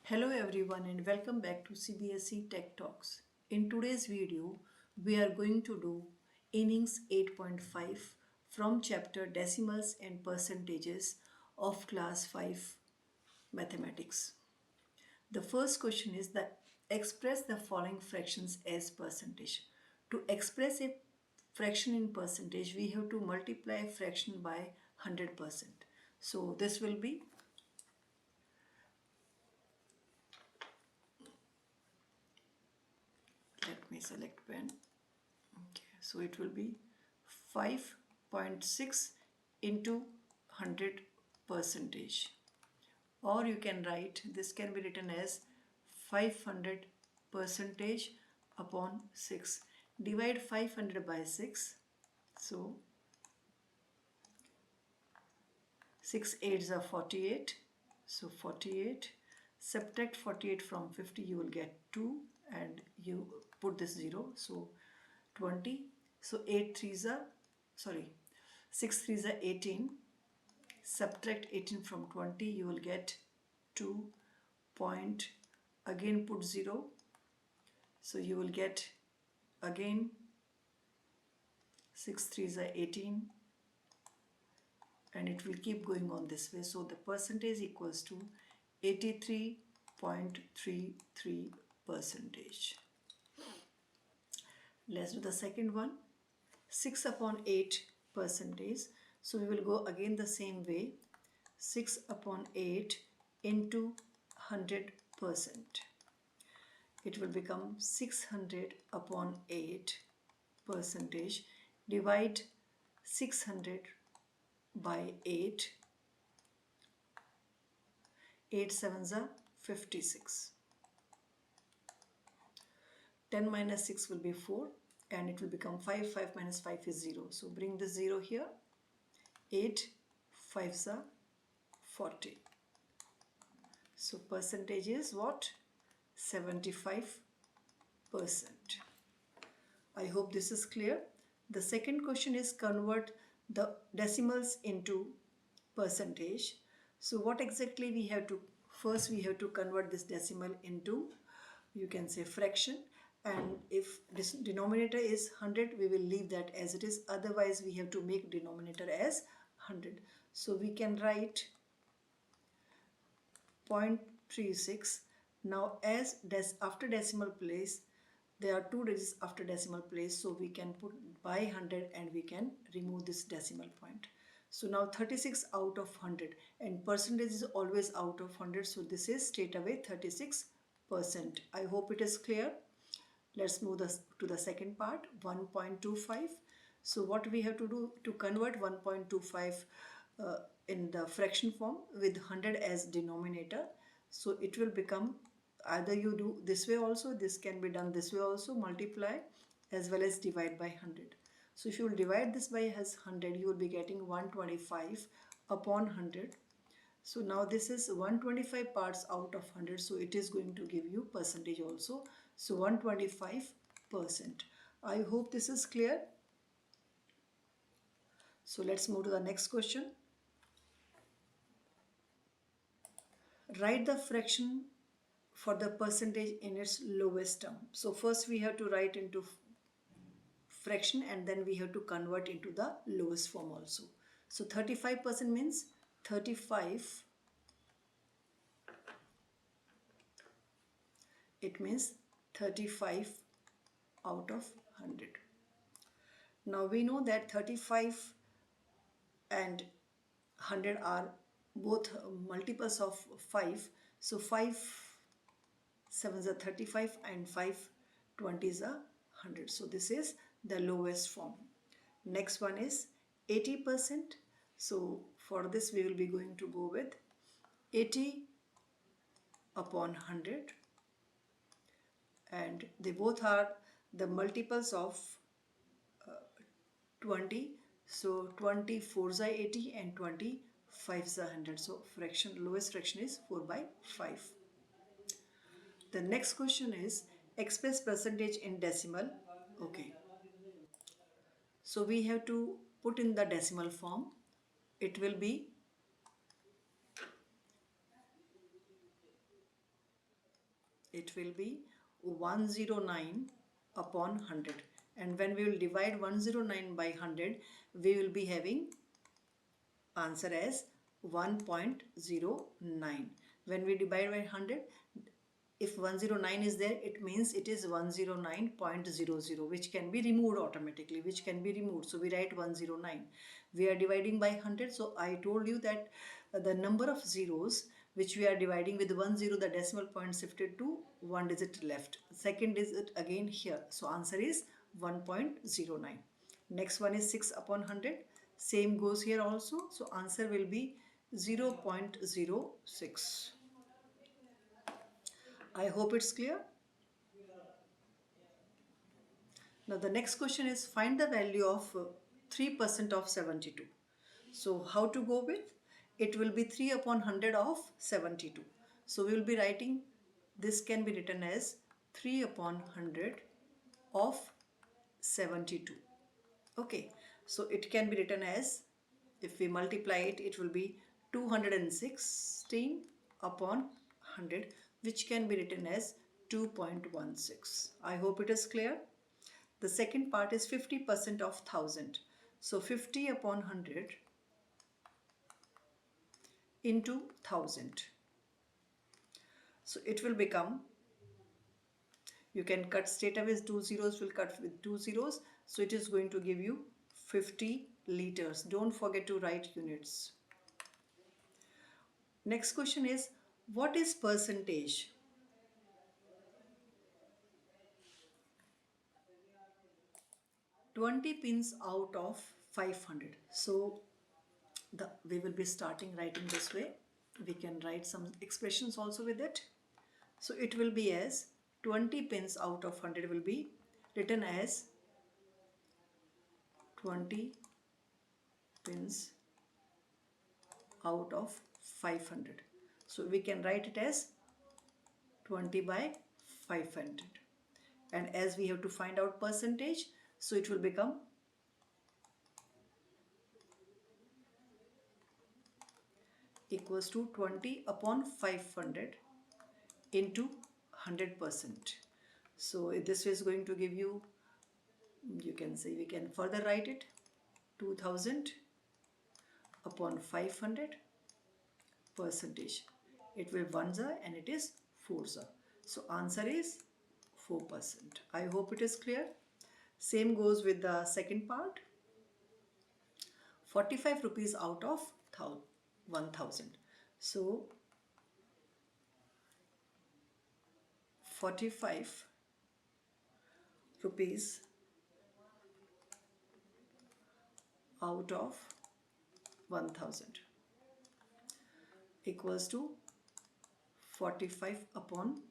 Hello everyone and welcome back to CBSE Tech Talks. In today's video, we are going to do Innings 8.5 from chapter Decimals and Percentages of Class 5 Mathematics. The first question is that express the following fractions as percentage. To express a fraction in percentage, we have to multiply a fraction by 100%. So this will be, let me select pen. Okay, so it will be 5.6 into 100 percentage, or you can write, this can be written as 500 percentage upon 6. Divide 500 by 6, so 6 8s are 48, so 48. Subtract 48 from 50, you will get 2, and you put this 0, so 20. So 8 3s are, sorry, 6 3s are 18. Subtract 18 from 20, you will get 2 point, again put 0, so you will get again 6 3s are 18, and it will keep going on this way. So the percentage equals to 83.33 percentage. Let's do the second one. 6 upon 8 percentage. So we will go again the same way. 6 upon 8 into 100%. It will become 600 upon 8 percentage. Divide 600 by 8. 8 sevens are 56. 10 minus 6 will be 4, and it will become 5. 5 minus 5 is 0. So bring the 0 here. 8 5s are 40. So percentage is what? 75%. I hope this is clear. The second question is convert the decimals into percentage. So what exactly we have to, first we have to convert this decimal into, you can say, fraction, and if this denominator is 100, we will leave that as it is, otherwise we have to make denominator as 100. So we can write 0.36. Now as after decimal place, there are two digits after decimal place, so we can put by 100 and we can remove this decimal point. So now 36 out of 100, and percentage is always out of 100, so this is straight away 36%. I hope it is clear. Let's move to the second part, 1.25. So what we have to do to convert 1.25 in the fraction form with 100 as denominator. So it will become, either you do this way also, this can be done this way also, multiply as well as divide by 100. So if you will divide this by as 100, you will be getting 125 upon 100. So now this is 125 parts out of 100, so it is going to give you percentage also. So 125%. I hope this is clear. So let's move to the next question. Write the fraction for the percentage in its lowest term. So first we have to write into fraction, and then we have to convert into the lowest form also. So 35% means 35, it means 35 out of 100. Now we know that 35 and 100 are both multiples of 5. So 5 sevens are 35 and 5 20s are 100. So this is the lowest form. Next one is 80%. So for this we will be going to go with 80 upon 100, and they both are the multiples of 20. So 24s are 80 and 25s are 100. So fraction, lowest fraction is 4 by 5. The next question is express percentage in decimal. Okay. So we have to put in the decimal form. It will be It will be 109 upon 100. And when we will divide 109 by 100, we will be having answer as 1.09. When we divide by 100, if 109 is there, it means it is 109.00, which can be removed automatically, which can be removed. So we write 109. We are dividing by 100. So I told you that the number of zeros which we are dividing with 10, the decimal point shifted to one digit left. Second digit again here. So answer is 1.09. Next one is 6 upon 100. Same goes here also. So answer will be 0.06. I hope it's clear. Now the next question is find the value of 3% of 72. So how to go with? It will be 3 upon 100 of 72. So we will be writing, this can be written as 3 upon 100 of 72. Okay, so it can be written as, if we multiply it, it will be 216 upon 100, which can be written as 2.16. I hope it is clear. The second part is 50% of 1000. So 50 upon 100 into 1000. So it will become, you can cut straight away, two zeros will cut with two zeros. So it is going to give you 50 liters. Don't forget to write units. Next question is, what is percentage? "20 pins out of 500. So we will be starting writing this way. We can write some expressions also with it. So it will be as 20 pins out of 100 will be written as 20 pins out of 500. So we can write it as 20 by 500. And as we have to find out percentage, so it will become equals to 20 upon 500 into 100%. So this is going to give you, you can say, we can further write it, 2000 upon 500 percentage. It will 1 and it is 4. So answer is 4%. I hope it is clear. Same goes with the second part. 45 rupees out of 1000. So 45 rupees out of 1000 equals to 45 upon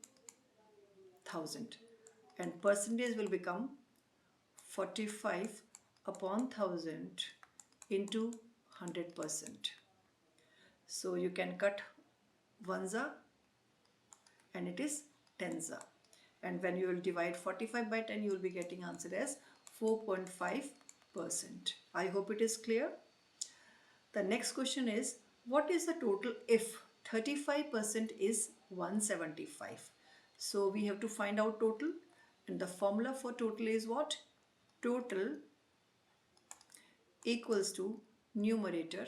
1000, and percentage will become 45 upon 1000 into 100%. So you can cut 1 and it is 10. And when you will divide 45 by 10, you will be getting answer as 4.5%. I hope it is clear. The next question is, what is the total if 35% is 175? So we have to find out total, and the formula for total is what? Total equals to numerator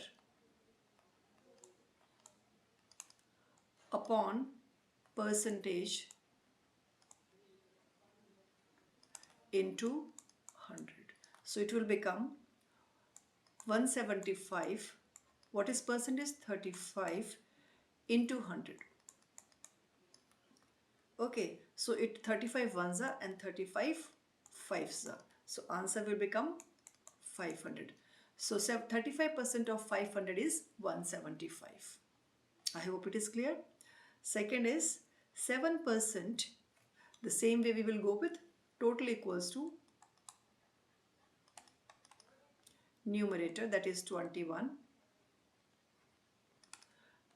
upon percentage into 100. So it will become 175. What is percentage? 35 into 100. Okay, so it 35 ones are and 35 fives are. So answer will become 500. So 35% of 500 is 175. I hope it is clear. Second is 7%. The same way we will go with total equals to numerator, that is 21,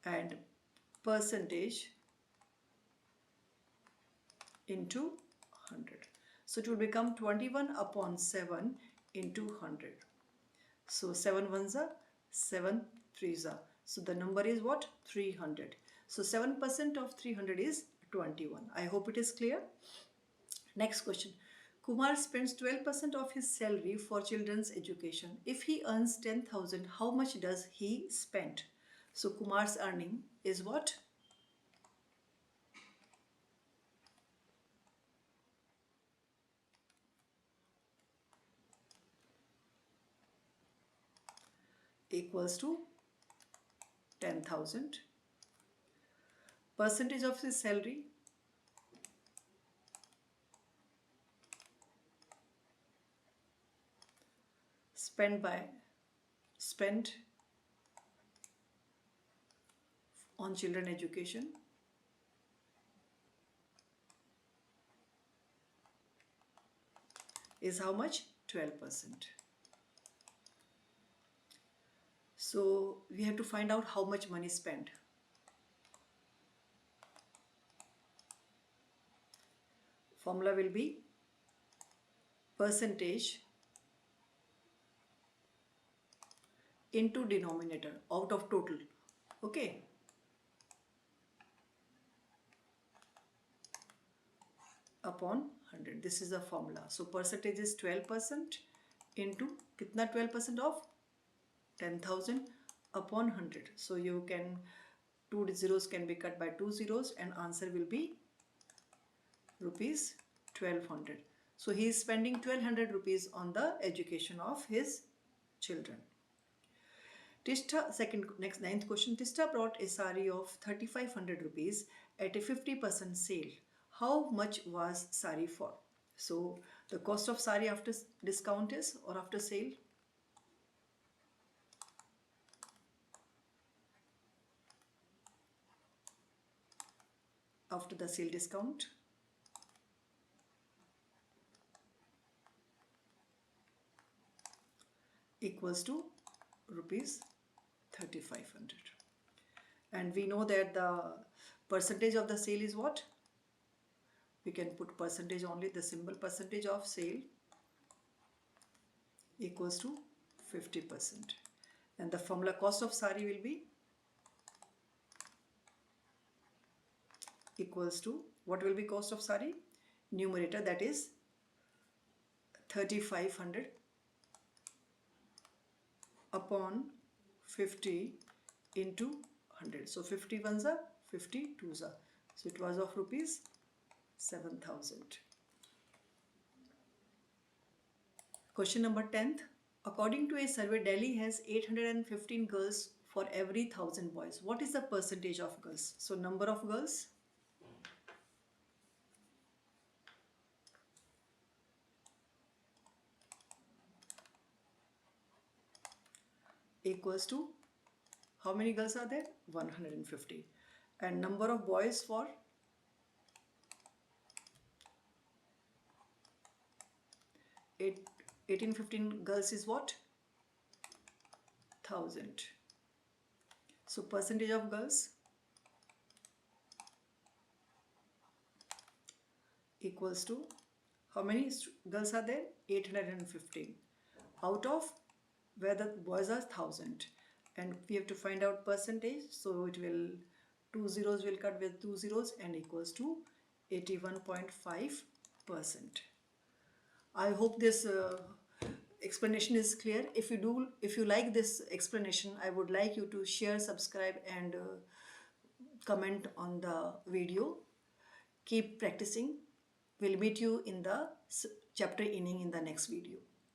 and percentage into 100. So it will become 21 upon 7 into 100. So 7 ones are 7 threes are. So the number is what? 300. So 7% of 300 is 21. I hope it is clear. Next question. Kumar spends 12% of his salary for children's education. If he earns 10,000, how much does he spend? So Kumar's earning is what? Equals to 10,000. Percentage of his salary spent on children education is how much? 12%. So we have to find out how much money spent. Formula will be percentage into denominator out of total. Okay. Upon 100. This is the formula. So percentage is 12% into kitna 12% of 10,000 upon 100. So you can, two zeros can be cut by two zeros and answer will be rupees 1200. So he is spending 1200 rupees on the education of his children. Tishta, ninth question. Tishta brought a sari of 3500 rupees at a 50% sale. How much was sari for? So the cost of sari after discount is, or after sale? After the sale discount. Equals to rupees 3500. And we know that the percentage of the sale is what? We can put percentage only, the symbol percentage of sale equals to 50%. And the formula cost of sari will be equals to, what will be cost of sari? Numerator, that is 3500 upon 50 into 100. So 50 ones are 50 twos are. So it was of rupees 7,000. Question number 10th. According to a survey, Delhi has 815 girls for every 1000 boys. What is the percentage of girls? So number of girls equals to, how many girls are there? 150. And number of boys for 1815 girls is what? 1000. So percentage of girls equals to, how many girls are there? 815 out of where the boys are 1000, and we have to find out percentage. So it will, two zeros will cut with two zeros and equals to 81.5%. I hope this explanation is clear. If you like this explanation, I would like you to share, subscribe and comment on the video. Keep practicing. We'll meet you in the chapter inning in the next video.